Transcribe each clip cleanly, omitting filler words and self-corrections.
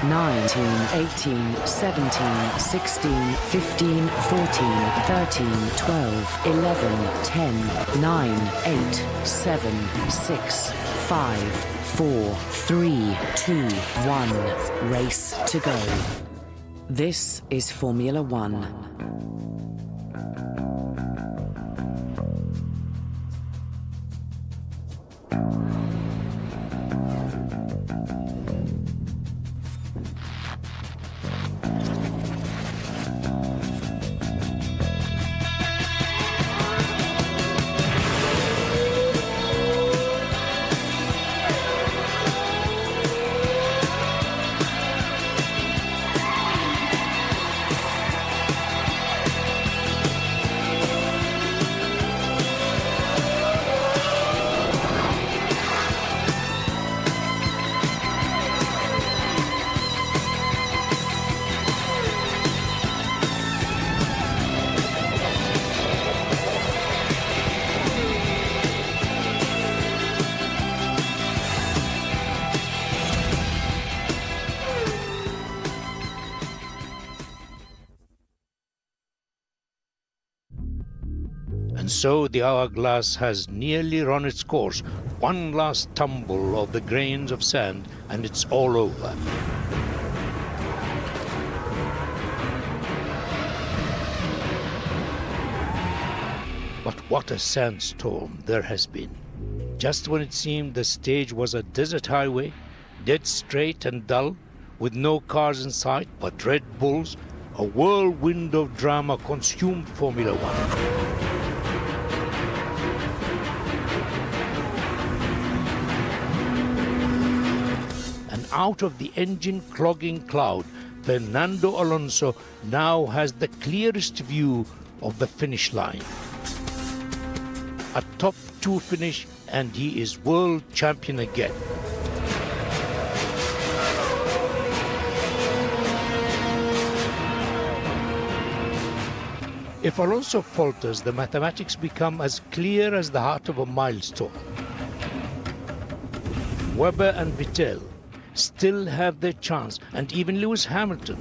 19, 18, 17, 16, 15, 14, 13, 12, 11, 10, 9, 8, 7, 6, 5, 4, 3, 2, 1. Race to go. This is Formula One. And so the hourglass has nearly run its course. One last tumble of the grains of sand, and it's all over. But what a sandstorm there has been. Just when it seemed the stage was a desert highway, dead straight and dull, with no cars in sight but Red Bulls, a whirlwind of drama consumed Formula One. Out of the engine-clogging cloud, Fernando Alonso now has the clearest view of the finish line. A top 2 finish and he is world champion again. If Alonso falters, the mathematics become as clear as the heart of a milestone. Webber and Vettel still have their chance, and even Lewis Hamilton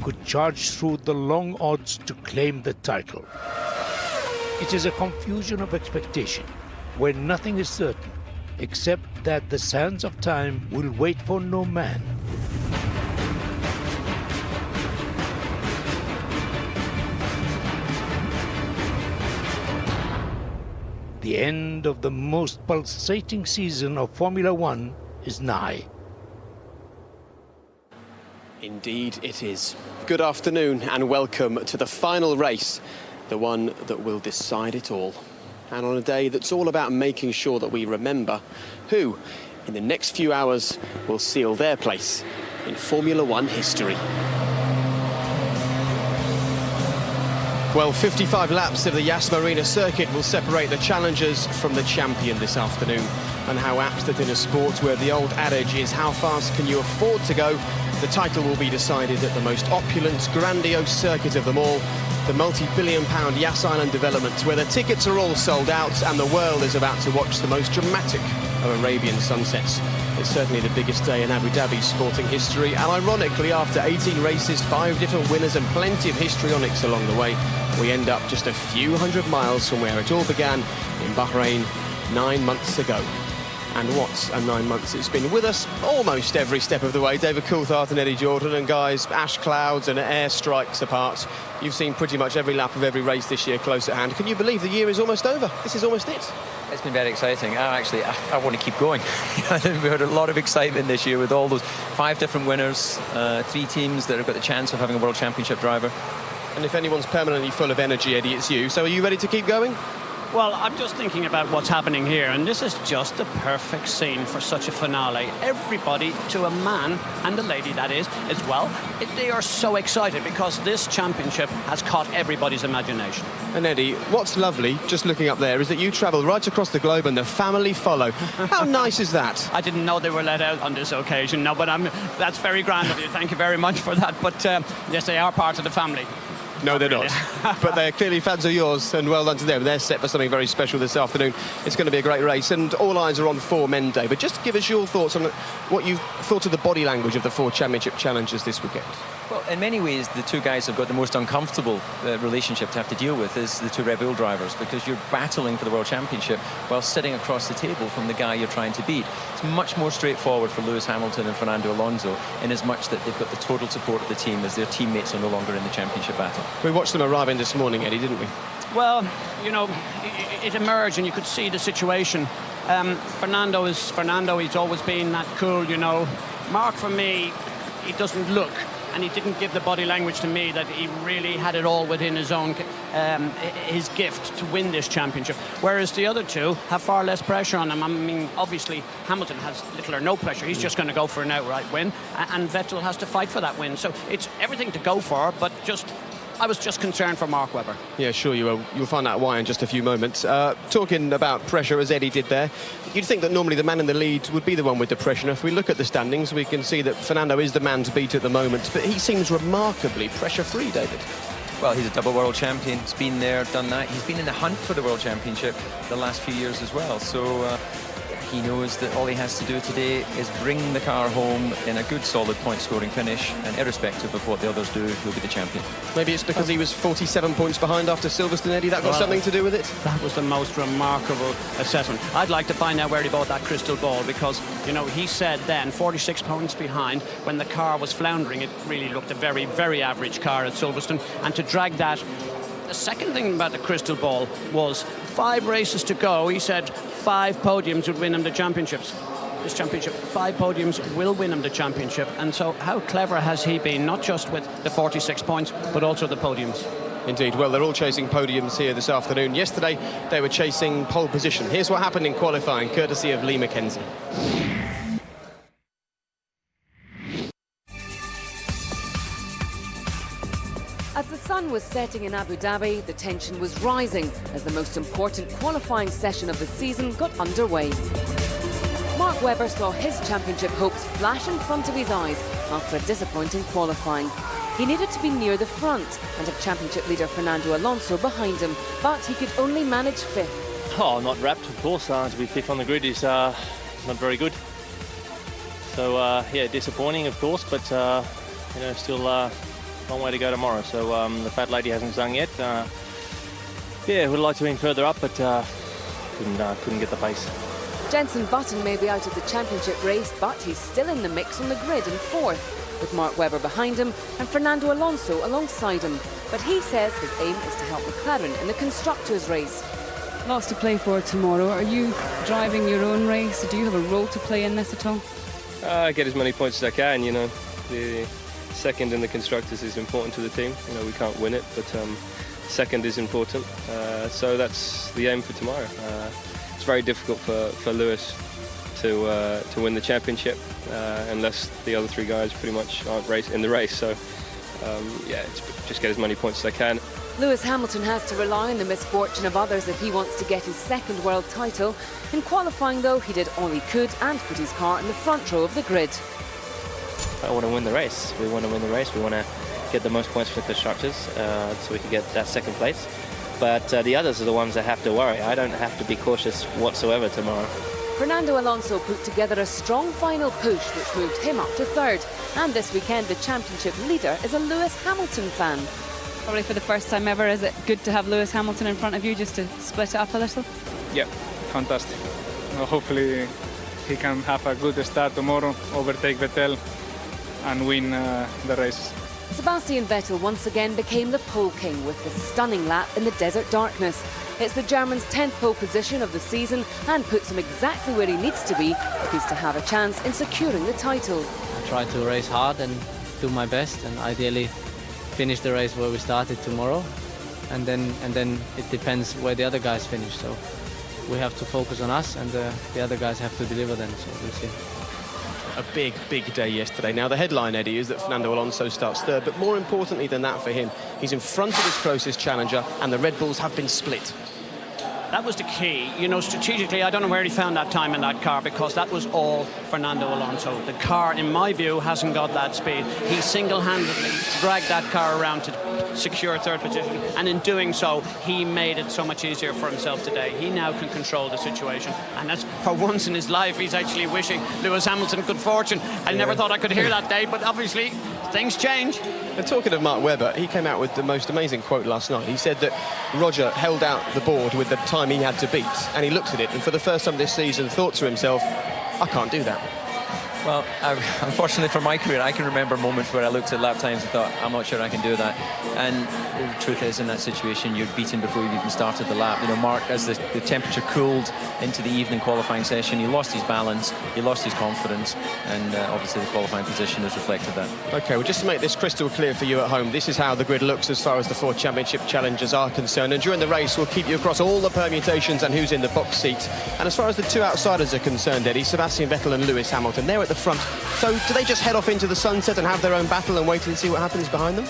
could charge through the long odds to claim the title. It is a confusion of expectation, where nothing is certain, except that the sands of time will wait for no man. The end of the most pulsating season of Formula One is nigh. Indeed it is. Good afternoon and welcome to the final race, the one that will decide it all. And on a day that's all about making sure that we remember who, in the next few hours, will seal their place in Formula One history. Well, 55 laps of the Yas Marina circuit will separate the challengers from the champion this afternoon. And how apt that in a sport where the old adage is how fast can you afford to go, the title will be decided at the most opulent, grandiose circuit of them all, the multi-billion-pound Yas Island development, where the tickets are all sold out and the world is about to watch the most dramatic of Arabian sunsets. It's certainly the biggest day in Abu Dhabi's sporting history, and ironically, after 18 races, 5 different winners and plenty of histrionics along the way, we end up just a few hundred miles from where it all began in Bahrain 9 months ago. And what a 9 months it's been. With us almost every step of the way, David Coulthard and Eddie Jordan. And guys, ash clouds and air strikes apart, you've seen pretty much every lap of every race this year close at hand. Can you believe the year is almost over? This is almost it. It's been very exciting. I want to keep going. I think we had a lot of excitement this year with all those 5 different winners, 3 teams that have got the chance of having a World Championship driver. And if anyone's permanently full of energy, Eddie, it's you. So are you ready to keep going? Well, I'm just thinking about what's happening here, and this is just the perfect scene for such a finale. Everybody, to a man and a lady that is, as well, they are so excited because this championship has caught everybody's imagination. And Eddie, what's lovely, just looking up there, is that you travel right across the globe and the family follow. How nice is that? I didn't know they were let out on this occasion, no, but that's very grand of you. Thank you very much for that. But yes, they are part of the family. No, they're not. But they're clearly fans of yours, and well done to them. They're set for something very special this afternoon. It's going to be a great race, and all eyes are on 4 men day. But just give us your thoughts on what you thought of the body language of the 4 championship challengers this weekend. Well, in many ways, the 2 guys have got the most uncomfortable relationship to have to deal with is the 2 Red Bull drivers, because you're battling for the World Championship while sitting across the table from the guy you're trying to beat. It's much more straightforward for Lewis Hamilton and Fernando Alonso, in as much that they've got the total support of the team as their teammates are no longer in the championship battle. We watched them arrive in this morning, Eddie, didn't we? Well, you know, it emerged and you could see the situation. Fernando is Fernando. He's always been that cool, you know. Mark, for me, he doesn't look, and he didn't give the body language to me that he really had it all within his own, his gift to win this championship. Whereas the other 2 have far less pressure on him. I mean, obviously, Hamilton has little or no pressure. He's just going to go for an outright win, and Vettel has to fight for that win. So it's everything to go for, but I was just concerned for Mark Webber. Yeah, sure you will. You'll find out why in just a few moments. Talking about pressure, as Eddie did there, you'd think that normally the man in the lead would be the one with the pressure. If we look at the standings, we can see that Fernando is the man to beat at the moment, but he seems remarkably pressure-free, David. Well, he's a double world champion. He's been there, done that. He's been in the hunt for the World Championship the last few years as well. So he knows that all he has to do today is bring the car home in a good, solid point-scoring finish, and irrespective of what the others do, he'll be the champion. Maybe it's because he was 47 points behind after Silverstone, Eddie. That got something to do with it? That was the most remarkable assessment. I'd like to find out where he bought that crystal ball, because, you know, he said then 46 points behind when the car was floundering. It really looked a very, very average car at Silverstone, and to drag that. The second thing about the crystal ball was 5 races to go. He said 5 podiums would win him the championships. This championship, 5 podiums will win him the championship. And so how clever has he been, not just with the 46 points, but also the podiums? Indeed. Well, they're all chasing podiums here this afternoon. Yesterday, they were chasing pole position. Here's what happened in qualifying, courtesy of Lee Mackenzie. As the sun was setting in Abu Dhabi, the tension was rising as the most important qualifying session of the season got underway. Mark Webber saw his championship hopes flash in front of his eyes after a disappointing qualifying. He needed to be near the front and have championship leader Fernando Alonso behind him, but he could only manage 5th. Oh, not wrapped, of course. To be 5th on the grid is not very good. So, yeah, disappointing, of course, but, you know, still long way to go tomorrow. So the fat lady hasn't sung yet. Yeah, would like to have been further up, but couldn't get the pace. Jenson Button may be out of the championship race, but he's still in the mix on the grid in 4th, with Mark Webber behind him and Fernando Alonso alongside him. But he says his aim is to help McLaren in the constructors' race. Lots to play for tomorrow. Are you driving your own race? Do you have a role to play in this at all? Get as many points as I can, you know. The second in the constructors is important to the team. You know, we can't win it, but second is important. So that's the aim for tomorrow. It's very difficult for Lewis to win the championship unless the other 3 guys pretty much aren't in the race. So yeah, it's just get as many points as I can. Lewis Hamilton has to rely on the misfortune of others if he wants to get his 2nd world title. In qualifying, though, he did all he could and put his car in the front row of the grid. I want to win the race. We want to win the race. We want to get the most points for the constructors so we can get that 2nd place. But the others are the ones that have to worry. I don't have to be cautious whatsoever tomorrow. Fernando Alonso put together a strong final push which moved him up to 3rd. And this weekend the championship leader is a Lewis Hamilton fan. Probably for the first time ever. Is it good to have Lewis Hamilton in front of you just to split it up a little? Yeah, fantastic. Well, hopefully he can have a good start tomorrow, overtake Vettel and win the race. Sebastian Vettel once again became the pole king with the stunning lap in the desert darkness. It's the German's 10th pole position of the season and puts him exactly where he needs to be if he's to have a chance in securing the title. I try to race hard and do my best and ideally finish the race where we started tomorrow, and then it depends where the other guys finish. So we have to focus on us, and the other guys have to deliver then. So we'll see. A big, big day yesterday. Now, the headline, Eddie, is that Fernando Alonso starts 3rd, but more importantly than that for him, he's in front of his closest challenger, and the Red Bulls have been split. That was the key. You know, strategically, I don't know where he found that time in that car, because that was all Fernando Alonso. The car, in my view, hasn't got that speed. He single-handedly dragged that car around to secure third position, and in doing so, he made it so much easier for himself today. He now can control the situation, and that's for once in his life, he's actually wishing Lewis Hamilton good fortune. I never thought I could hear that day, but obviously things change. And talking of Mark Webber, he came out with the most amazing quote last night. He said that Roger held out the board with the time he had to beat, and he looked at it and for the first time this season thought to himself, I can't do that. Well, unfortunately for my career, I can remember moments where I looked at lap times and thought, I'm not sure I can do that. And the truth is, in that situation, you're beaten before you've even started the lap. You know, Mark, as the temperature cooled into the evening qualifying session, he lost his balance, he lost his confidence, and obviously the qualifying position has reflected that. OK, well, just to make this crystal clear for you at home, this is how the grid looks as far as the 4 championship challengers are concerned. And during the race, we'll keep you across all the permutations and who's in the box seat. And as far as the 2 outsiders are concerned, Eddie, Sebastian Vettel and Lewis Hamilton, they're at the front. So do they just head off into the sunset and have their own battle and wait and see what happens behind them?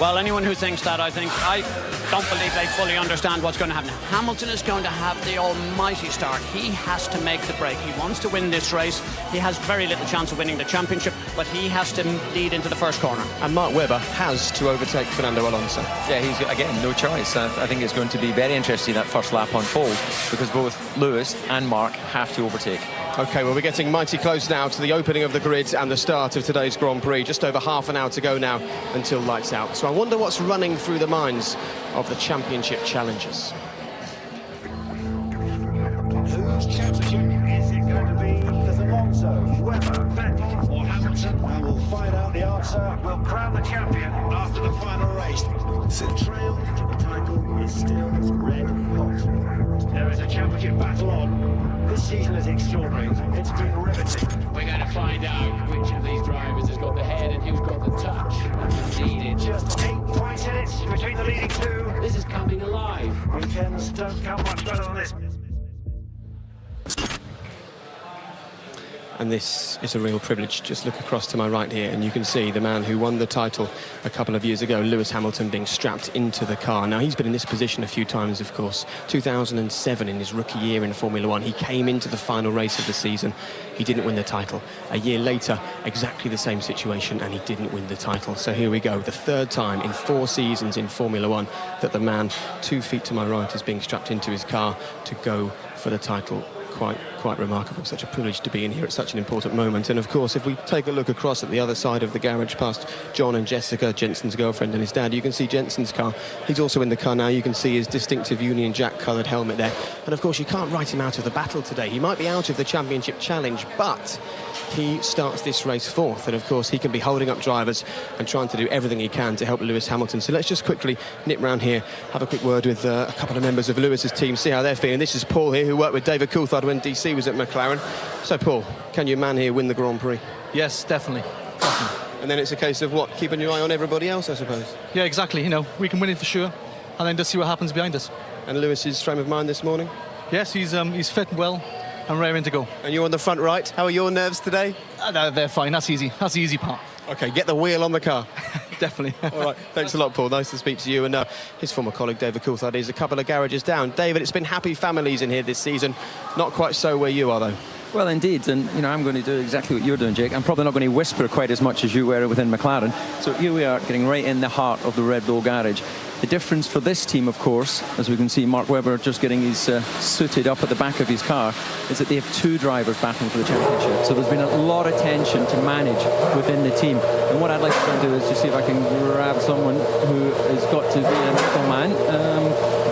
Well, anyone who thinks that, I don't believe they fully understand what's going to happen. Hamilton is going to have the almighty start. He has to make the break. He wants to win this race. He has very little chance of winning the championship, but he has to lead into the first corner. And Mark Webber has to overtake Fernando Alonso. Yeah, he's, again, no choice. I think it's going to be very interesting, that first lap unfold, because both Lewis and Mark have to overtake. OK, well, we're getting mighty close now to the opening of the grid and the start of today's Grand Prix. Just over half an hour to go now until lights out. So I wonder what's running through the minds of the championship challengers. Whose championship is it going to be? There's Alonso, Webber, Vettel or Hamilton? And we'll find out the answer. We'll crown the champion after the final race. The trail to the title is still red hot. There is a championship battle on. This season is extraordinary. It's been riveting. We're going to find out which of these drivers has got the head and who's got the touch. Needed. Just 8 points in it between the leading 2. This is coming alive. Weekends don't come much better than this. And this is a real privilege. Just look across to my right here and you can see the man who won the title a couple of years ago, Lewis Hamilton, being strapped into the car. Now, he's been in this position a few times, of course. 2007, in his rookie year in Formula One, he came into the final race of the season. He didn't win the title. A year later, exactly the same situation, and he didn't win the title. So here we go, the 3rd time in 4 seasons in Formula One that the man 2 feet to my right is being strapped into his car to go for the title. Quite remarkable. Such a privilege to be in here at such an important moment. And of course, if we take a look across at the other side of the garage past John and Jessica, Jensen's girlfriend and his dad, you can see Jensen's car. He's also in the car now. You can see his distinctive Union Jack coloured helmet there. And of course, you can't write him out of the battle today. He might be out of the championship challenge, but he starts this race 4th, and of course he can be holding up drivers and trying to do everything he can to help Lewis Hamilton. So let's just quickly nip round here, have a quick word with a couple of members of Lewis's team, see how they're feeling. This is Paul here, who worked with David Coulthard when DC was at McLaren. So Paul, can your man here win the Grand Prix? Yes, definitely. And then it's a case of what, keeping your eye on everybody else, I suppose? Yeah, exactly. You know, we can win it for sure, and then just see what happens behind us. And Lewis's frame of mind this morning? Yes, he's fit and well and raring to go. And you're on the front right. How are your nerves today? They're fine. That's easy. That's the easy part. OK, get the wheel on the car. Definitely. All right, thanks a lot, Paul. Nice to speak to you. And his former colleague, David Coulthard, is a couple of garages down. David, it's been happy families in here this season. Not quite so where you are, though. Well, indeed, and you know, I'm going to do exactly what you're doing, Jake. I'm probably not going to whisper quite as much as you were within McLaren. So here we are, getting right in the heart of the Red Bull garage. The difference for this team, of course, as we can see Mark Webber just getting his suited up at the back of his car, is that they have 2 drivers battling for the championship. So there's been a lot of tension to manage within the team. And what I'd like to try and do is just see if I can grab someone who has got to be a middleman.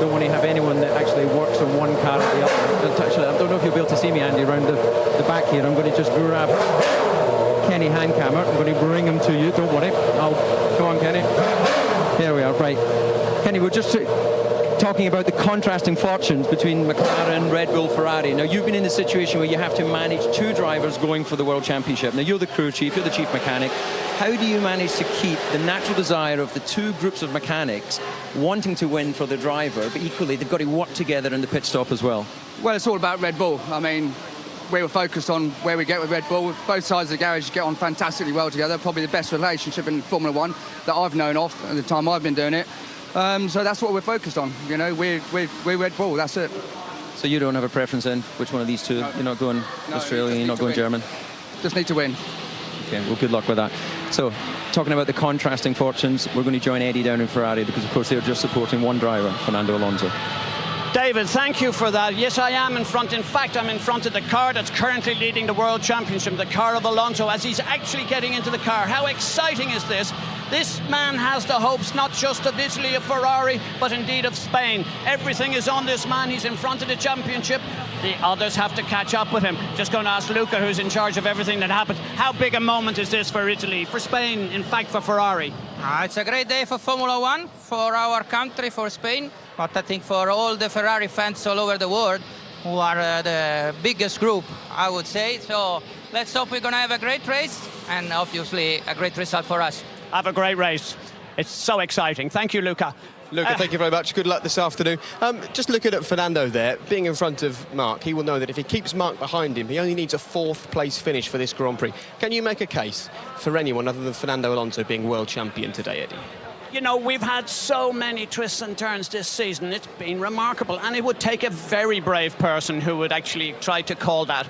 Don't want to have anyone that actually works on one car or the other. Actually, I don't know if you'll be able to see me, Andy, around the back here. I'm going to just grab Kenny Handcammer. I'm going to bring him to you. Don't worry. Go on, Kenny. There we are. Right. Kenny, we're just talking about the contrasting fortunes between McLaren, Red Bull, Ferrari. Now, you've been in the situation where you have to manage 2 drivers going for the World Championship. Now, you're the crew chief, you're the chief mechanic. How do you manage to keep the natural desire of the 2 groups of mechanics wanting to win for the driver, but equally they've got to work together in the pit stop as well? Well, it's all about Red Bull. I mean, we were focused on where we get with Red Bull. Both sides of the garage get on fantastically well together. Probably the best relationship in Formula One that I've known of at the time I've been doing it. So that's what we're focused on. You know, we're Red Bull. That's it. So you don't have a preference in which one of these two? No. You're not going No, Australian, you're not going German? Just need to win. Okay, well, good luck with that. So, talking about the contrasting fortunes, we're going to join Eddie down in Ferrari because, of course, they're just supporting one driver, Fernando Alonso. David, thank you for that. Yes, I am in front. In fact, I'm in front of the car that's currently leading the World Championship, the car of Alonso, as he's actually getting into the car. How exciting is this? This man has the hopes not just of Italy, of Ferrari, but indeed of Spain. Everything is on this man. He's in front of the championship. The others have to catch up with him. Just going to ask Luca, who's in charge of everything that happened. How big a moment is this for Italy, for Spain, in fact, for Ferrari? It's a great day for Formula One, for our country, for Spain, but I think for all the Ferrari fans all over the world, who are the biggest group, I would say. So let's hope we're going to have a great race and obviously a great result for us. Have a great race. It's so exciting. Thank you, Luca. Luca, thank you very much. Good luck this afternoon. Just looking at Fernando there, being in front of Mark, he will know that if he keeps Mark behind him, he only needs a 4th place finish for this Grand Prix. Can you make a case for anyone other than Fernando Alonso being world champion today, Eddie? You know, we've had so many twists and turns this season. It's been remarkable. And it would take a very brave person who would actually try to call that.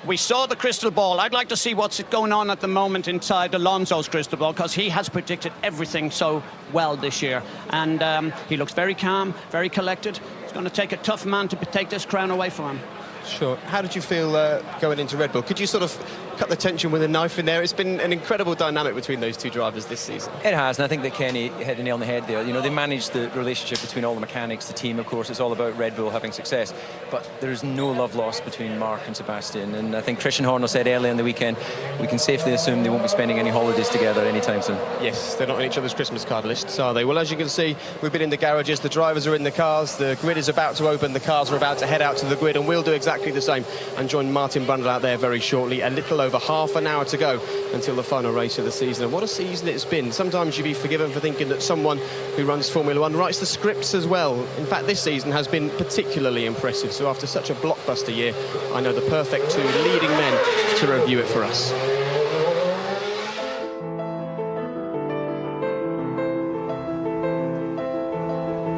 We saw the crystal ball. I'd like to see what's going on at the moment inside Alonso's crystal ball, because he has predicted everything so well this year. And he looks very calm, very collected. It's going to take a tough man to take this crown away from him. Sure. How did you feel going into Red Bull? Could you sort of cut the tension with a knife in there? It's been an incredible dynamic between those two drivers this season. It has, and I think that Kenny hit the nail on the head there. You know, they manage the relationship between all the mechanics, the team, of course. It's all about Red Bull having success. But there's no love lost between Mark and Sebastian. And I think Christian Horner said earlier in the weekend, we can safely assume they won't be spending any holidays together anytime soon. Yes, they're not on each other's Christmas card lists, are they? Well, as you can see, we've been in the garages, the drivers are in the cars, the grid is about to open, the cars are about to head out to the grid, and we'll do exactly the same and join Martin Brundle out there very shortly. A little over half an hour to go until the final race of the season. And what a season it's been. Sometimes you'd be forgiven for thinking that someone who runs Formula One writes the scripts as well. In fact, this season has been particularly impressive. So after such a blockbuster year, I know the perfect 2 leading men to review it for us.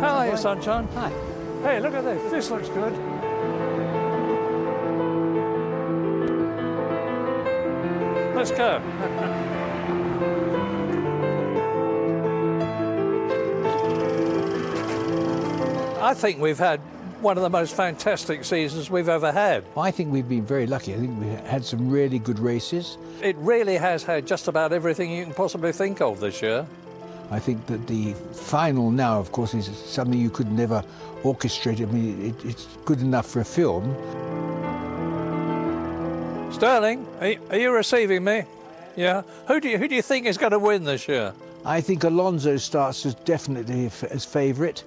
Hi, sunshine. Hi. Hey, look at this. This looks good. Let's go. I think we've had one of the most fantastic seasons we've ever had. I think we've been very lucky. I think we've had some really good races. It really has had just about everything you can possibly think of this year. I think that the final now, of course, is something you could never orchestrate. I mean, it's good enough for a film. Sterling, are you receiving me? Yeah. Who do you think is going to win this year? I think Alonso starts as definitely as favourite,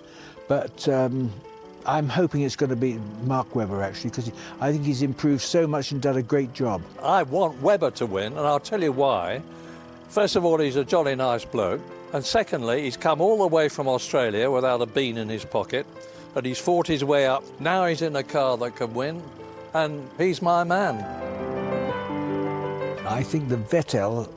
but I'm hoping it's going to be Mark Webber, actually, because I think he's improved so much and done a great job. I want Webber to win, and I'll tell you why. First of all, he's a jolly nice bloke, and secondly, he's come all the way from Australia without a bean in his pocket, and he's fought his way up. Now he's in a car that can win, and he's my man. I think that Vettel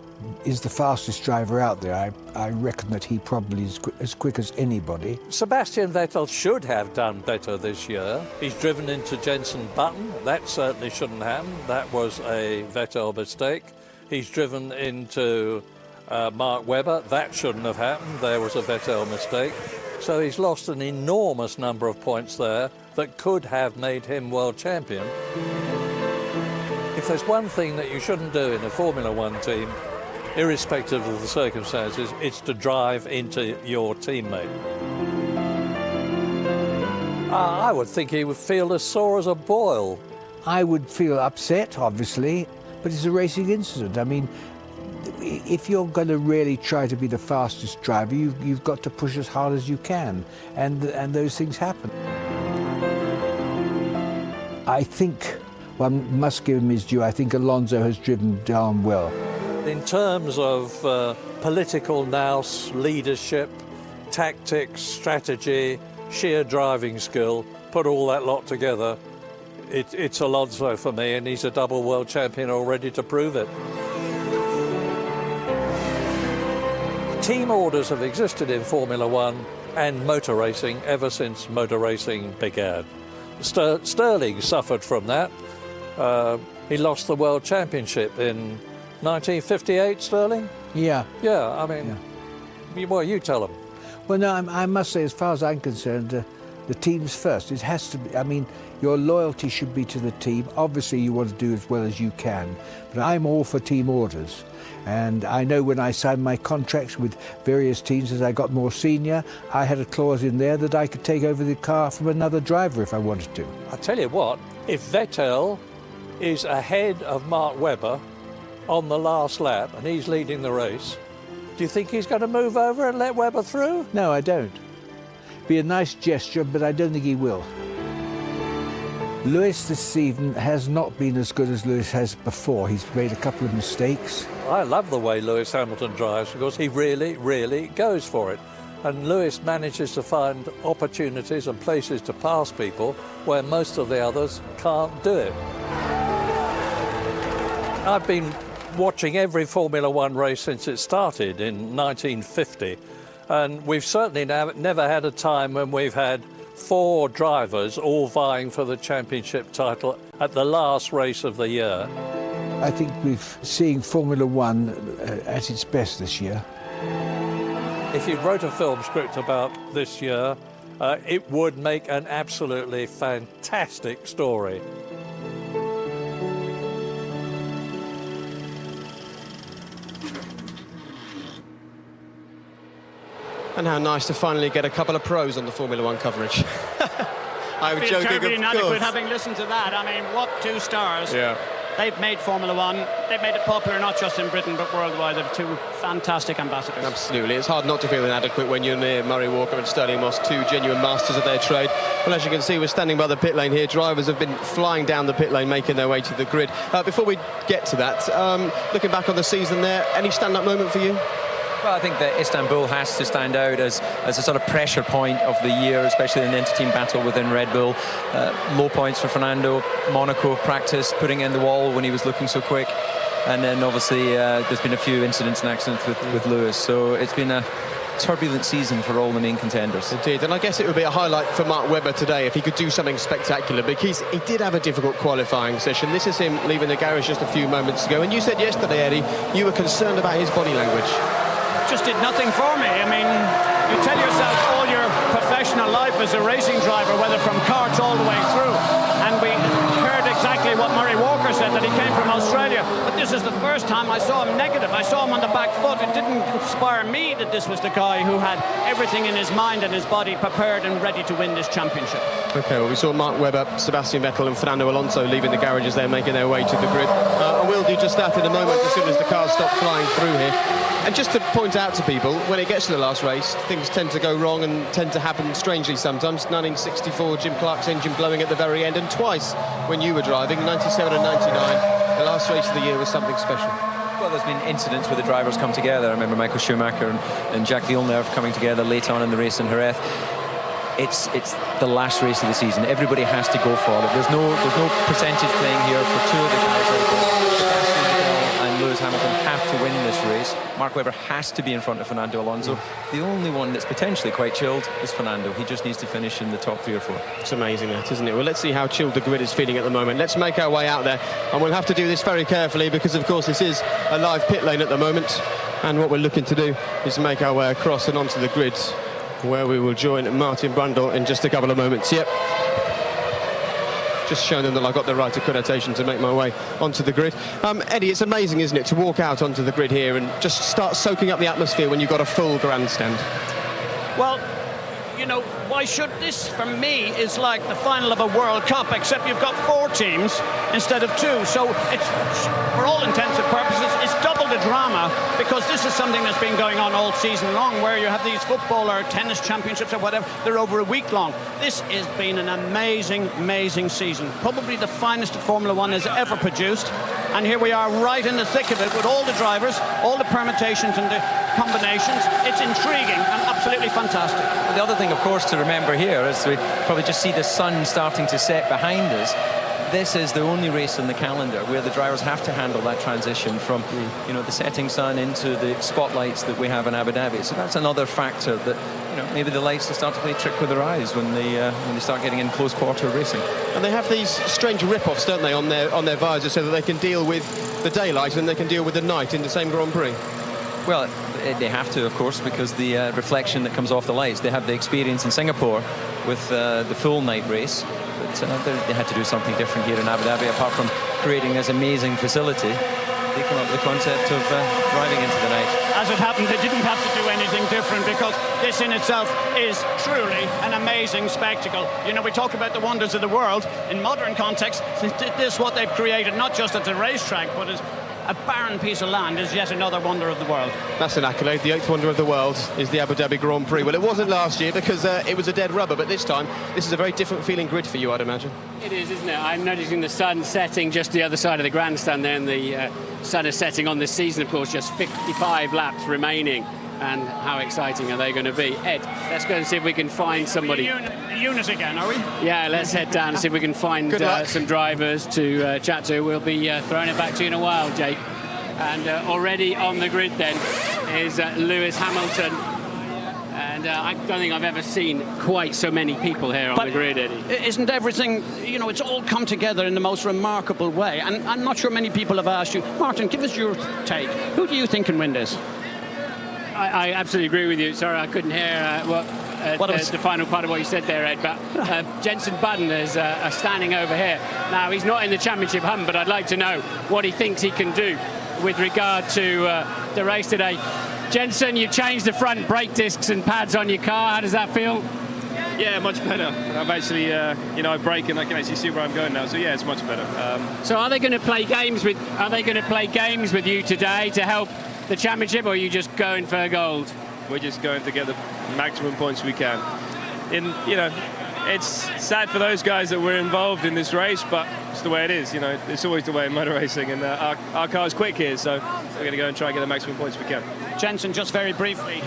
is the fastest driver out there. I reckon that he probably is as quick as anybody. Sebastian Vettel should have done better this year. He's driven into Jenson Button. That certainly shouldn't happen. That was a Vettel mistake. He's driven into Mark Webber. That shouldn't have happened. There was a Vettel mistake. So he's lost an enormous number of points there that could have made him world champion. If there's one thing that you shouldn't do in a Formula One team, irrespective of the circumstances, it's to drive into your teammate. I would think he would feel as sore as a boil. I would feel upset, obviously, but it's a racing incident. I mean, if you're going to really try to be the fastest driver, you've got to push as hard as you can, and those things happen. I think one must give him his due. I think Alonso has driven darn well. In terms of political nous, leadership, tactics, strategy, sheer driving skill, put all that lot together, it's Alonso for me, and he's a double world champion already to prove it. Team orders have existed in Formula One and motor racing ever since motor racing began. Sterling suffered from that. He lost the World Championship in 1958, Sterling? Yeah. Yeah, I mean, well, you tell them. Well, no, I must say, as far as I'm concerned, the team's first. It has to be, I mean, your loyalty should be to the team. Obviously, you want to do as well as you can, but I'm all for team orders. And I know when I signed my contracts with various teams, as I got more senior, I had a clause in there that I could take over the car from another driver if I wanted to. I tell you what, if Vettel is ahead of Mark Webber on the last lap and he's leading the race, do you think he's going to move over and let Webber through? No, I don't. Be a nice gesture, but I don't think he will. Lewis this season has not been as good as Lewis has before. He's made a couple of mistakes. I love the way Lewis Hamilton drives because he really, really goes for it. And Lewis manages to find opportunities and places to pass people where most of the others can't do it. I've been watching every Formula One race since it started in 1950, and we've certainly never had a time when we've had 4 drivers all vying for the championship title at the last race of the year. I think we're seeing Formula One at its best this year. If you wrote a film script about this year, it would make an absolutely fantastic story. And how nice to finally get a couple of pros on the Formula One coverage. I'm feel joking, terribly of inadequate course. having listened to that. I mean, what 2 stars. Yeah. They've made Formula One. They've made it popular not just in Britain but worldwide. They're 2 fantastic ambassadors. Absolutely. It's hard not to feel inadequate when you're near Murray Walker and Sterling Moss, 2 genuine masters of their trade. Well, as you can see, we're standing by the pit lane here. Drivers have been flying down the pit lane, making their way to the grid. Before we get to that, looking back on the season there, any stand-up moment for you? Well, I think that Istanbul has to stand out as a sort of pressure point of the year, especially in the inter-team battle within Red Bull. Low points for Fernando. Monaco practice, putting in the wall when he was looking so quick. And then obviously there's been a few incidents and accidents with Lewis. So it's been a turbulent season for all the main contenders. Indeed, and I guess it would be a highlight for Mark Webber today if he could do something spectacular, because he did have a difficult qualifying session. This is him leaving the garage just a few moments ago. And you said yesterday, Eddie, you were concerned about his body language. Just did nothing for me. I mean, you tell yourself all your professional life as a racing driver, whether from karts all the way through, and we heard exactly what Murray Walker said, that he came from Australia. But this is the first time I saw him negative. I saw him on the back foot. It didn't inspire me that this was the guy who had everything in his mind and his body prepared and ready to win this championship. Okay, well, we saw Mark Webber, Sebastian Vettel and Fernando Alonso leaving the garages there, making their way to the grid. And we'll do just that in a moment as soon as the cars stop flying through here. And just to point out to people, when it gets to the last race, things tend to go wrong and tend to happen strangely sometimes. 1964, Jim Clark's engine blowing at the very end, and twice when you were driving, 97 and 99. The last race of the year was something special. Well, there's been incidents where the drivers come together. I remember Michael Schumacher and Jacques Villeneuve coming together late on in the race in Jerez. It's the last race of the season. Everybody has to go for it. There's no percentage playing here for 2 of the guys. And Lewis Hamilton have to win this race. Mark Webber has to be in front of Fernando Alonso. The only one that's potentially quite chilled is Fernando. He just needs to finish in the top 3 or 4. It's amazing that, isn't it? Well, let's see how chilled the grid is feeling at the moment. Let's make our way out there, and we'll have to do this very carefully because, of course, this is a live pit lane at the moment, and what we're looking to do is make our way across and onto the grid, where we will join Martin Brundle in just a couple of moments. Yep. Just showing them that I've got the right accreditation to make my way onto the grid. Eddie, it's amazing, isn't it, to walk out onto the grid here and just start soaking up the atmosphere when you've got a full grandstand. Well, you know, why should this, for me, is like the final of a World Cup, except you've got 4 teams instead of 2. So it's, for all intents and purposes, it's double the drama, because this is something that's been going on all season long, where you have these football or tennis championships or whatever, they're over a week long. This has been an amazing, amazing season. Probably the finest that Formula One has ever produced. And here we are right in the thick of it with all the drivers, all the permutations and the combinations. It's intriguing and absolutely fantastic. The other thing, of course, to remember here is we probably just see the sun starting to set behind us. this is the only race in the calendar where the drivers have to handle that transition from, you know, the setting sun into the spotlights that we have in Abu Dhabi. So that's another factor that, you know, maybe the lights will start to play trick with their eyes when they start getting in close quarter racing. And they have these strange rip-offs, don't they, on their visors, so that they can deal with the daylight and they can deal with the night in the same Grand Prix. Well, they have to, of course, because the reflection that comes off the lights. They have the experience in Singapore with the full night race, but they had to do something different here in Abu Dhabi. Apart from creating this amazing facility, they come up with the concept of driving into the night. As it happened, they didn't have to do anything different, because this in itself is truly an amazing spectacle. You know, we talk about the wonders of the world. In modern context, this is what they've created, not just at the racetrack, but as a barren piece of land is yet another wonder of the world. That's an accolade. The 8th wonder of the world is the Abu Dhabi Grand Prix. Well, it wasn't last year because it was a dead rubber, but this time, this is a very different feeling grid for you, I'd imagine. It is, isn't it? I'm noticing the sun setting just the other side of the grandstand there, and the sun is setting on this season, of course, just 55 laps remaining. And how exciting are they going to be? Ed, let's go and see if we can find somebody. Unit again, are we? Yeah, let's head down and see if we can find some drivers to chat to. We'll be throwing it back to you in a while, Jake. And already on the grid then is Lewis Hamilton. And I don't think I've ever seen quite so many people here on the grid, Eddie. Isn't everything, you know, it's all come together in the most remarkable way. And I'm not sure many people have asked you, Martin, give us your take. Who do you think can win this? I absolutely agree with you. Sorry, I couldn't hear the final part of what you said there, Ed. But Jenson Button is standing over here. Now, he's not in the championship hunt, but I'd like to know what he thinks he can do with regard to the race today. Jenson, you changed the front brake discs and pads on your car. How does that feel? Yeah, much better. I've actually, you know, I brake and I can actually see where I'm going now. So yeah, it's much better. So are they going to play games with? Are they going to play games with you today to help the championship, or are you just going for gold? We're just going to get the maximum points we can. You know, it's sad for those guys that were involved in this race, but it's the way it is. You know, it's always the way in motor racing, and our car's quick here, so we're going to go and try and get the maximum points we can. Jenson, just very briefly,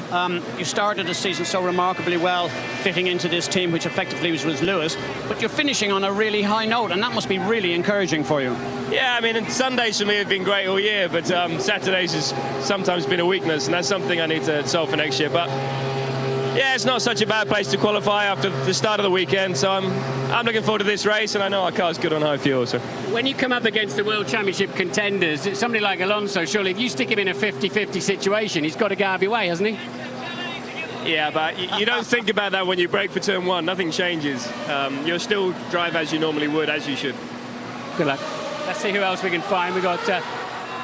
you started the season so remarkably well, fitting into this team, which effectively was Lewis, but you're finishing on a really high note, and that must be really encouraging for you. Yeah, I mean, Sundays for me have been great all year, but Saturdays has sometimes been a weakness, and that's something I need to solve for next year. But yeah, it's not such a bad place to qualify after the start of the weekend, so I'm looking forward to this race, and I know our car's good on high fuel. So when you come up against the World Championship contenders, somebody like Alonso, surely if you stick him in a 50-50 situation, he's got to get out of your way, hasn't he? Yeah, but you don't think about that when you brake for turn one. Nothing changes. You'll still drive as you normally would, as you should. Good luck. Let's see who else we can find. We've got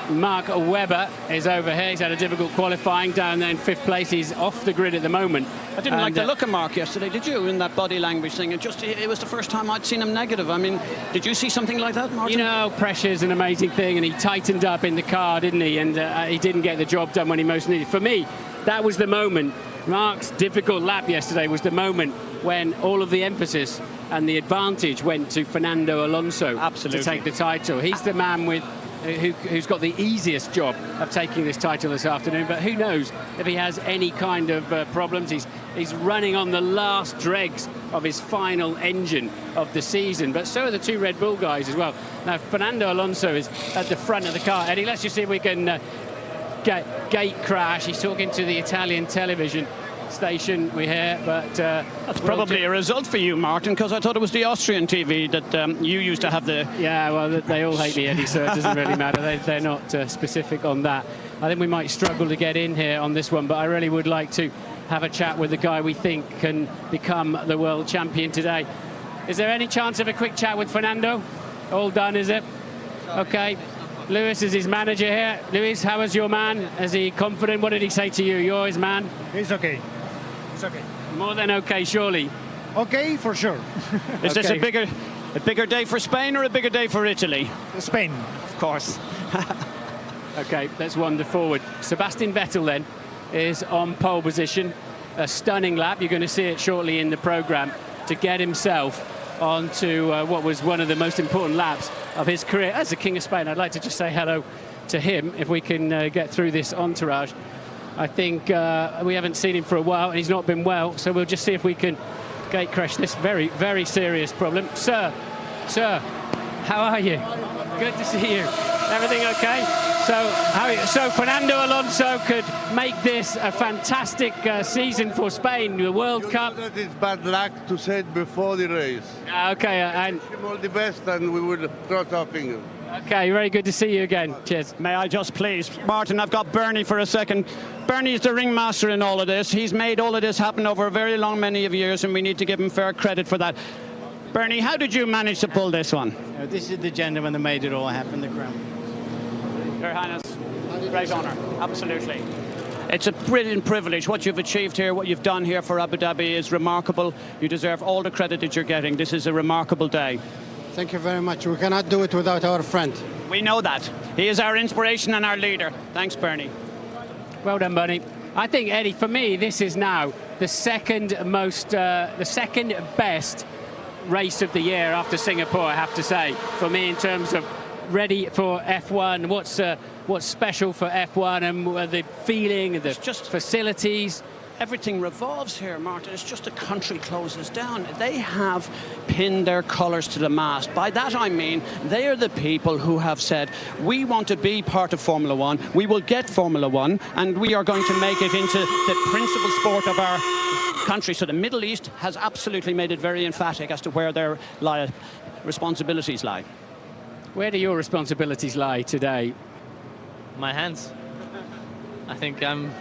Mark Webber is over here. He's had a difficult qualifying down there in 5th place. He's off the grid at the moment. I didn't like the look of Mark yesterday, did you, in that body language thing? It was the first time I'd seen him negative. I mean, did you see something like that, Martin? You know, pressure's an amazing thing, and he tightened up in the car, didn't he? And he didn't get the job done when he most needed. For me, that was the moment. Mark's difficult lap yesterday was the moment when all of the emphasis and the advantage went to Fernando Alonso to take the title. He's the man who's got the easiest job of taking this title this afternoon, but who knows if he has any kind of problems. He's running on the last dregs of his final engine of the season, but so are the 2 Red Bull guys as well. Now, Fernando Alonso is at the front of the car. Eddie, let's just see if we can gate crash. He's talking to the Italian television station, we hear, but that's probably a result for you, Martin, because I thought it was the Austrian TV that you used to have the... Yeah, well, they all hate me, Eddie, so it doesn't really matter. They're not specific on that. I think we might struggle to get in here on this one, but I really would like to have a chat with the guy we think can become the world champion today. Is there any chance of a quick chat with Fernando? All done, is it? Okay. Lewis is his manager here. Lewis, how is your man? Is he confident? What did he say to you? You're his man? It's okay. It's okay. More than okay, surely. Okay, for sure. Is this a bigger day for Spain or a bigger day for Italy? Spain, of course. Okay, let's wander forward. Sebastian Vettel then is on pole position. A stunning lap. You're going to see it shortly in the programme to get himself onto what was one of the most important laps of his career as the King of Spain. I'd like to just say hello to him if we can get through this entourage. I think we haven't seen him for a while and he's not been well, so we'll just see if we can gate crash this very, very serious problem. Sir, How are you? Good to see you. Everything okay? So Fernando Alonso could make this a fantastic season for Spain, the World Cup. That is bad luck to say it before the race. Okay, and wish him all the best, and we will cross our fingers. Okay, very good to see you again. Cheers. May I just please, Martin, I've got Bernie for a second. Bernie's the ringmaster in all of this. He's made all of this happen over a very long many of years, and we need to give him fair credit for that. Bernie, how did you manage to pull this one? This is the gentleman that made it all happen, the crown. Your Highness, great honour, absolutely. It's a brilliant privilege. What you've achieved here, what you've done here for Abu Dhabi is remarkable. You deserve all the credit that you're getting. This is a remarkable day. Thank you very much. We cannot do it without our friend. We know that. He is our inspiration and our leader. Thanks, Bernie. Well done, Bernie. I think, Eddie, for me, this is now the second best race of the year after Singapore, I have to say, for me, in terms of ready for F1, what's special for F1 and the feeling, the facilities. Everything revolves here, Martin. It's just the country closes down. They have pinned their colours to the mast. By that I mean they are the people who have said, we want to be part of Formula One, we will get Formula One, and we are going to make it into the principal sport of our country. So the Middle East has absolutely made it very emphatic as to where their responsibilities lie. Where do your responsibilities lie today? My hands. I think I'm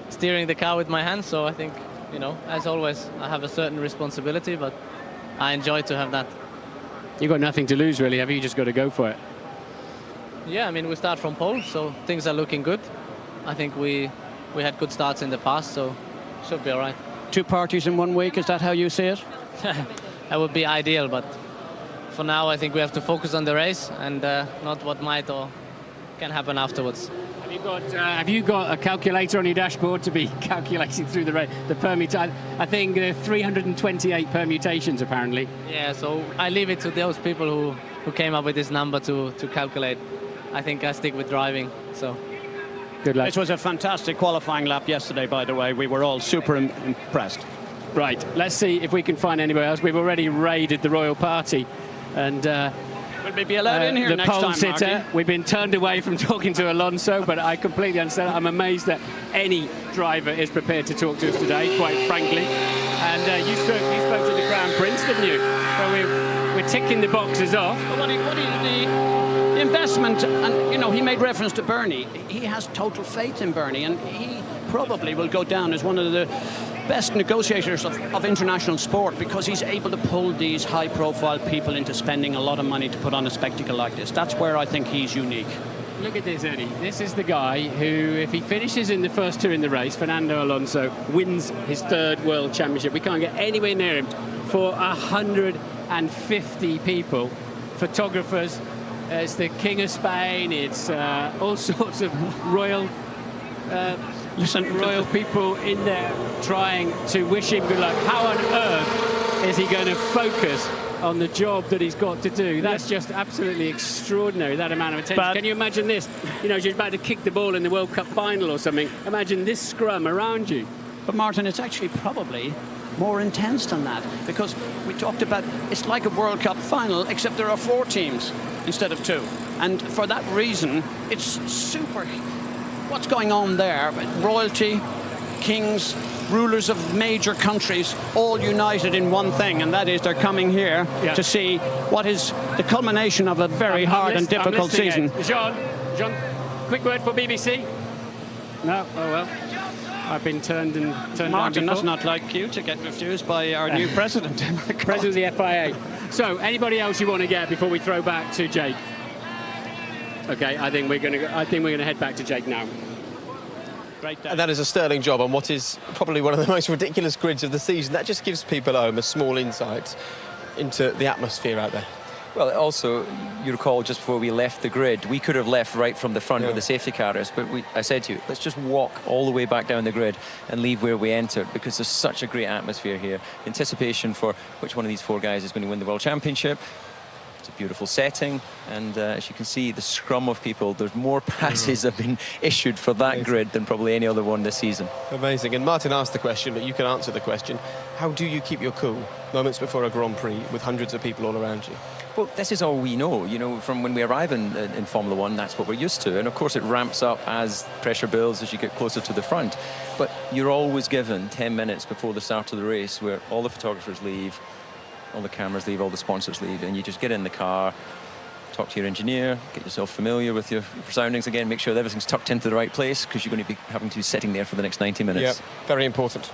steering the car with my hands, so I think, you know, as always, I have a certain responsibility, but I enjoy to have that. You've got nothing to lose, really, have you? Just got to go for it. Yeah, I mean, we start from pole, so things are looking good. I think we had good starts in the past, so should be all right. 2 parties in 1 week, is that how you see it? That would be ideal, but for now, I think we have to focus on the race and not what might or can happen afterwards. Have you got a calculator on your dashboard to be calculating through the permutation? I think 328 permutations, apparently. Yeah, so I leave it to those people who came up with this number to calculate. I think I stick with driving, so. Good luck. This was a fantastic qualifying lap yesterday, by the way. We were all super impressed. Right, let's see if we can find anybody else. We've already raided the royal party, and will we be allowed in here the next pole time, sitter. Marky? We've been turned away from talking to Alonso, but I completely understand. I'm amazed that any driver is prepared to talk to us today, quite frankly. And you spoke to the Crown Prince, didn't you? Well, we're ticking the boxes off. The investment, and you know, he made reference to Bernie. He has total faith in Bernie, and he probably will go down as one of the best negotiators of international sport, because he's able to pull these high-profile people into spending a lot of money to put on a spectacle like this. That's where I think he's unique. Look at this, Eddie. This is the guy who, if he finishes in the first 2 in the race, Fernando Alonso wins his 3rd World Championship. We can't get anywhere near him. For 150 people, photographers, it's the King of Spain, it's all sorts of royal people in there trying to wish him good luck. How on earth is he going to focus on the job that he's got to do? That's just absolutely extraordinary, that amount of attention. Can you imagine this? You know, you're about to kick the ball in the World Cup final or something. Imagine this scrum around you. But Martin, it's actually probably more intense than that, because we talked about it's like a World Cup final, except there are 4 teams instead of 2. And for that reason, it's super. What's going on there? Royalty, kings, rulers of major countries, all united in one thing, and that is they're coming here to see what is the culmination of a very hard and difficult season. John, quick word for BBC? No? Oh well. I've been turned Martin, down that's before. not like you to get refused by our new president. President of the FIA. So, anybody else you want to get before we throw back to Jake? Okay, I think we're going to head back to Jake now. Great day. And that is a sterling job on what is probably one of the most ridiculous grids of the season. That just gives people at home a small insight into the atmosphere out there. Well, also, you recall just before we left the grid, we could have left right from the front with the safety car is, but I said to you, let's just walk all the way back down the grid and leave where we entered, because there's such a great atmosphere here. Anticipation for which one of these 4 guys is going to win the World Championship. It's a beautiful setting, and as you can see, the scrum of people, there's more passes have been issued for that grid than probably any other one this season. Amazing. And Martin asked the question, but you can answer the question. How do you keep your cool moments before a Grand Prix with hundreds of people all around you? Well, this is all we know, you know, from when we arrive in Formula One, that's what we're used to. And of course it ramps up as pressure builds, as you get closer to the front. But you're always given 10 minutes before the start of the race where all the photographers leave, all the cameras leave, all the sponsors leave, and you just get in the car, talk to your engineer, get yourself familiar with your surroundings again, make sure that everything's tucked into the right place, because you're going to be having to be sitting there for the next 90 minutes. Yeah, very important.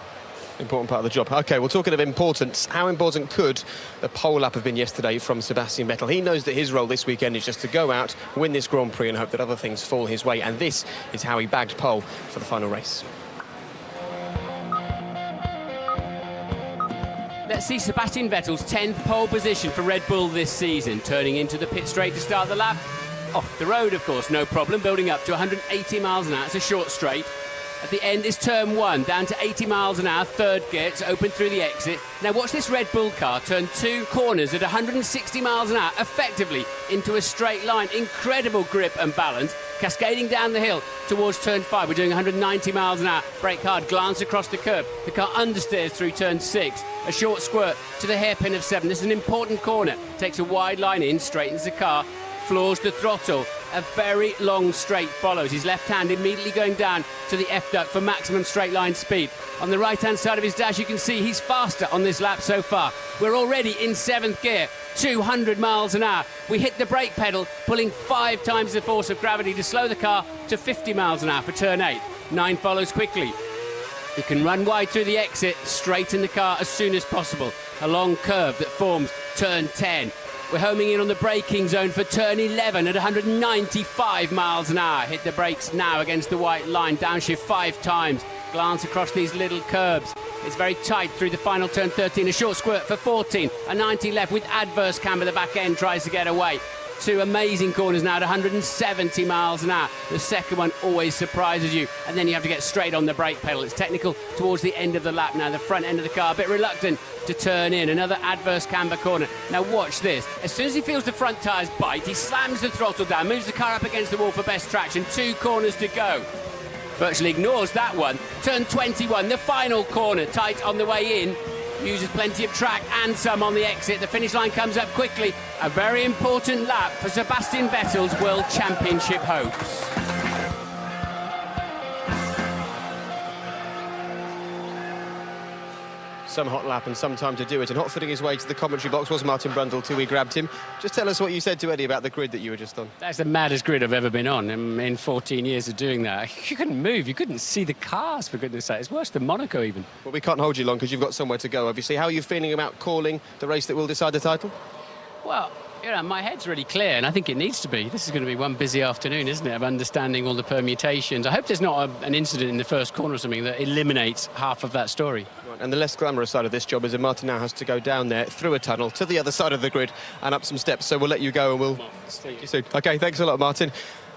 Important part of the job. OK, well, talking of importance, how important could the pole lap have been yesterday from Sebastian Vettel? He knows that his role this weekend is just to go out, win this Grand Prix and hope that other things fall his way. And this is how he bagged pole for the final race. Let's see Sebastian Vettel's 10th pole position for Red Bull this season. Turning into the pit straight to start the lap. Off the road, of course, no problem. Building up to 180 miles an hour. It's a short straight. At the end is turn 1, down to 80 miles an hour, third gear. It's open through the exit. Now watch this Red Bull car turn 2 corners at 160 miles an hour, effectively into a straight line. Incredible grip and balance, cascading down the hill towards turn 5. We're doing 190 miles an hour. Brake hard, glance across the curb. The car understeers through turn 6. A short squirt to the hairpin of 7. This is an important corner. Takes a wide line in, straightens the car, floors the throttle. A very long straight follows. His left hand immediately going down to the F-duct for maximum straight line speed. On the right-hand side of his dash, you can see he's faster on this lap so far. We're already in 7th gear, 200 miles an hour. We hit the brake pedal, pulling 5 times the force of gravity to slow the car to 50 miles an hour for turn 8. 9 follows quickly. You can run wide through the exit, straighten the car as soon as possible. A long curve that forms turn 10. We're homing in on the braking zone for turn 11 at 195 miles an hour. Hit the brakes now against the white line. Downshift 5 times. Glance across these little curbs. It's very tight through the final turn 13. A short squirt for 14. A 90 left with adverse camber. The back end tries to get away. 2 amazing corners now at 170 miles an hour. The second one always surprises you, and then you have to get straight on the brake pedal. It's technical towards the end of the lap now. The front end of the car a bit reluctant to turn in. Another adverse camber corner. Now watch this. As soon as he feels the front tyres bite, he slams the throttle down, moves the car up against the wall for best traction. 2 corners to go. Virtually ignores that one. Turn 21, the final corner, tight on the way in. Uses plenty of track and some on the exit. The finish line comes up quickly. A very important lap for Sebastian Vettel's World Championship hopes. Some hot lap and some time to do it. And hot footing his way to the commentary box was Martin Brundle till we grabbed him. Just tell us what you said to Eddie about the grid that you were just on. That's the maddest grid I've ever been on in 14 years of doing that. You couldn't move. You couldn't see the cars, for goodness sake. It's worse than Monaco even. Well, we can't hold you long because you've got somewhere to go, obviously. How are you feeling about calling the race that will decide the title? Well, you know, my head's really clear, and I think it needs to be. This is going to be one busy afternoon, isn't it, of understanding all the permutations. I hope there's not an incident in the first corner or something that eliminates half of that story. Right, and the less glamorous side of this job is that Martin now has to go down there, through a tunnel, to the other side of the grid, and up some steps. So we'll let you go, and we'll see you soon. OK, thanks a lot, Martin.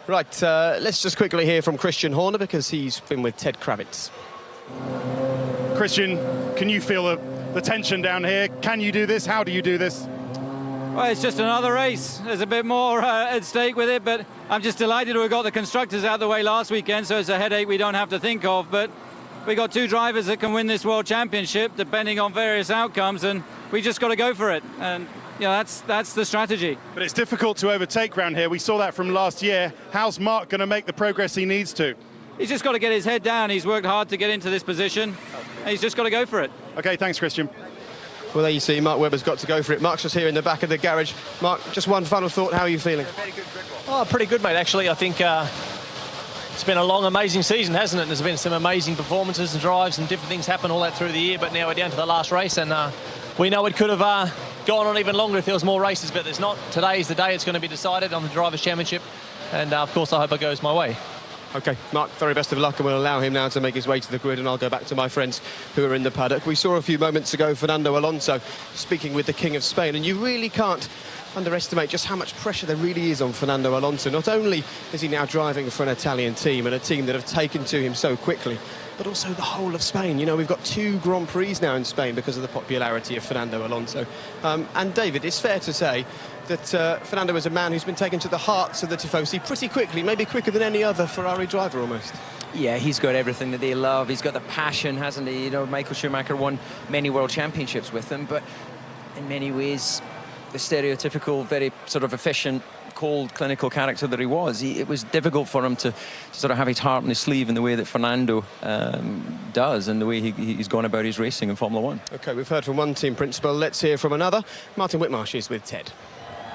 Right, let's just quickly hear from Christian Horner, because he's been with Ted Kravitz. Christian, can you feel the tension down here? Can you do this? How do you do this? Well, it's just another race. There's a bit more at stake with it, but I'm just delighted we got the constructors out of the way last weekend, so it's a headache we don't have to think of. But we got 2 drivers that can win this World Championship, depending on various outcomes, and we just got to go for it. And you know, that's the strategy. But it's difficult to overtake round here. We saw that from last year. How's Mark going to make the progress he needs to? He's just got to get his head down. He's worked hard to get into this position, and he's just got to go for it. OK, thanks, Christian. Well, there you see, Mark Webber's got to go for it. Mark's just here in the back of the garage. Mark, just one final thought. How are you feeling? Oh, pretty good, mate, actually. I think it's been a long, amazing season, hasn't it? There's been some amazing performances and drives and different things happen all that through the year, but now we're down to the last race, and we know it could have gone on even longer if there was more races, but there's not. Today is the day it's going to be decided on the Drivers' Championship, and, of course, I hope it goes my way. OK, Mark, very best of luck, and we'll allow him now to make his way to the grid, and I'll go back to my friends who are in the paddock. We saw a few moments ago Fernando Alonso speaking with the King of Spain, and you really can't underestimate just how much pressure there really is on Fernando Alonso. Not only is he now driving for an Italian team, and a team that have taken to him so quickly, but also the whole of Spain. You know, we've got 2 Grand Prix now in Spain because of the popularity of Fernando Alonso. And David, it's fair to say that Fernando is a man who's been taken to the hearts of the Tifosi pretty quickly, maybe quicker than any other Ferrari driver almost. Yeah, he's got everything that they love. He's got the passion, hasn't he? You know, Michael Schumacher won many world championships with him, but in many ways the stereotypical, very sort of efficient, cold, clinical character that he was. It was difficult for him to sort of have his heart on his sleeve in the way that Fernando does, and the way he's gone about his racing in Formula One. OK, we've heard from one team principal. Let's hear from another. Martin Whitmarsh is with Ted.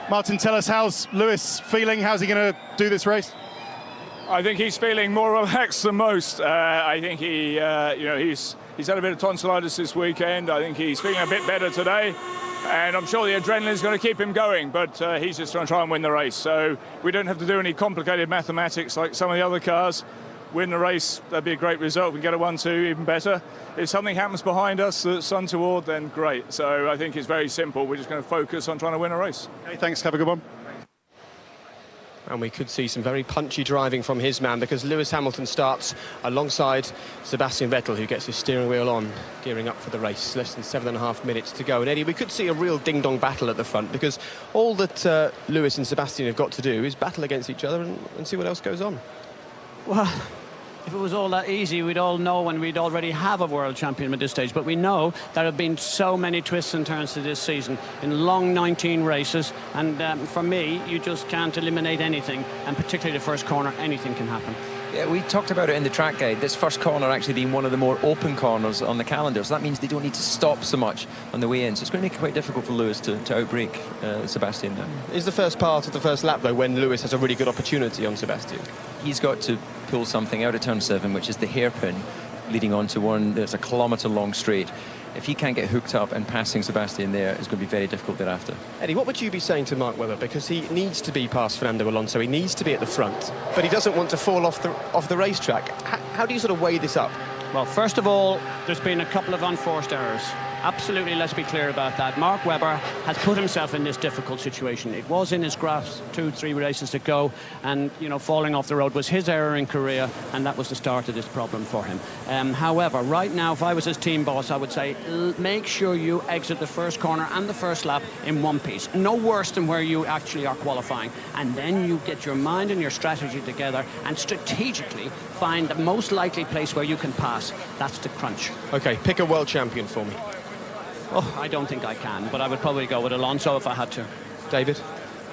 Martin, tell us, how's Lewis feeling? How's he going to do this race? I think he's feeling more relaxed than most. I think he, he's had a bit of tonsillitis this weekend. I think he's feeling a bit better today. And I'm sure the adrenaline is going to keep him going, but he's just going to try and win the race. So we don't have to do any complicated mathematics like some of the other cars. Win the race, that'd be a great result. We get a 1-2, even better. If something happens behind us that's untoward, then great. So I think it's very simple. We're just going to focus on trying to win a race. Okay, thanks. Have a good one. And we could see some very punchy driving from his man, because Lewis Hamilton starts alongside Sebastian Vettel, who gets his steering wheel on, gearing up for the race. Less than 7.5 minutes to go. And Eddie, we could see a real ding-dong battle at the front, because all that Lewis and Sebastian have got to do is battle against each other and see what else goes on. Well, if it was all that easy, we'd all know, and we'd already have a world champion at this stage. But we know there have been so many twists and turns to this season in long 19 races. And for me, you just can't eliminate anything. And particularly the first corner, anything can happen. Yeah, we talked about it in the track guide. This first corner actually being one of the more open corners on the calendar. So that means they don't need to stop so much on the way in. So it's going to make it quite difficult for Lewis to outbreak Sebastian now. Is the first part of the first lap, though, when Lewis has a really good opportunity on Sebastian? He's got to pull something out of turn 7, which is the hairpin leading on to one that's a kilometre-long straight. If he can't get hooked up and passing Sebastian there, it's going to be very difficult thereafter. Eddie, what would you be saying to Mark Webber? Because he needs to be past Fernando Alonso, he needs to be at the front, but he doesn't want to fall off the racetrack. How do you sort of weigh this up? Well, first of all, there's been a couple of unforced errors. Absolutely, let's be clear about that. Mark Webber has put himself in this difficult situation. It was in his grasp 2-3 races to go, and falling off the road was his error in Korea, and that was the start of this problem for him. However, right now, if I was his team boss, I would say make sure you exit the first corner and the first lap in one piece. No worse than where you actually are qualifying. And then you get your mind and your strategy together and strategically find the most likely place where you can pass. That's the crunch. OK, pick a world champion for me. Oh, I don't think I can, but I would probably go with Alonso if I had to. David?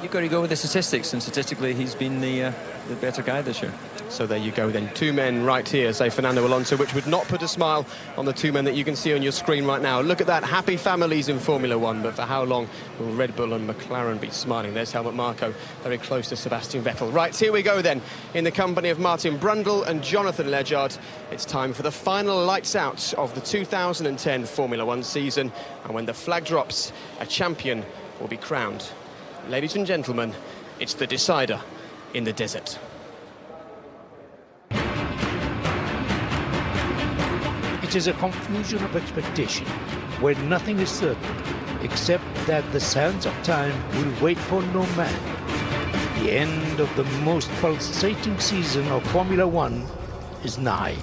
You've got to go with the statistics, and statistically he's been the better guy this year. So there you go then. Two men right here, say Fernando Alonso, which would not put a smile on the two men that you can see on your screen right now. Look at that, happy families in Formula One, but for how long will Red Bull and McLaren be smiling? There's Helmut Marko, very close to Sebastian Vettel. Right, here we go then, in the company of Martin Brundle and Jonathan Ledyard. It's time for the final lights out of the 2010 Formula One season, and when the flag drops, a champion will be crowned. Ladies and gentlemen, it's the decider in the desert. It is a confusion of expectation, where nothing is certain, except that the sands of time will wait for no man. The end of the most pulsating season of Formula One is nigh.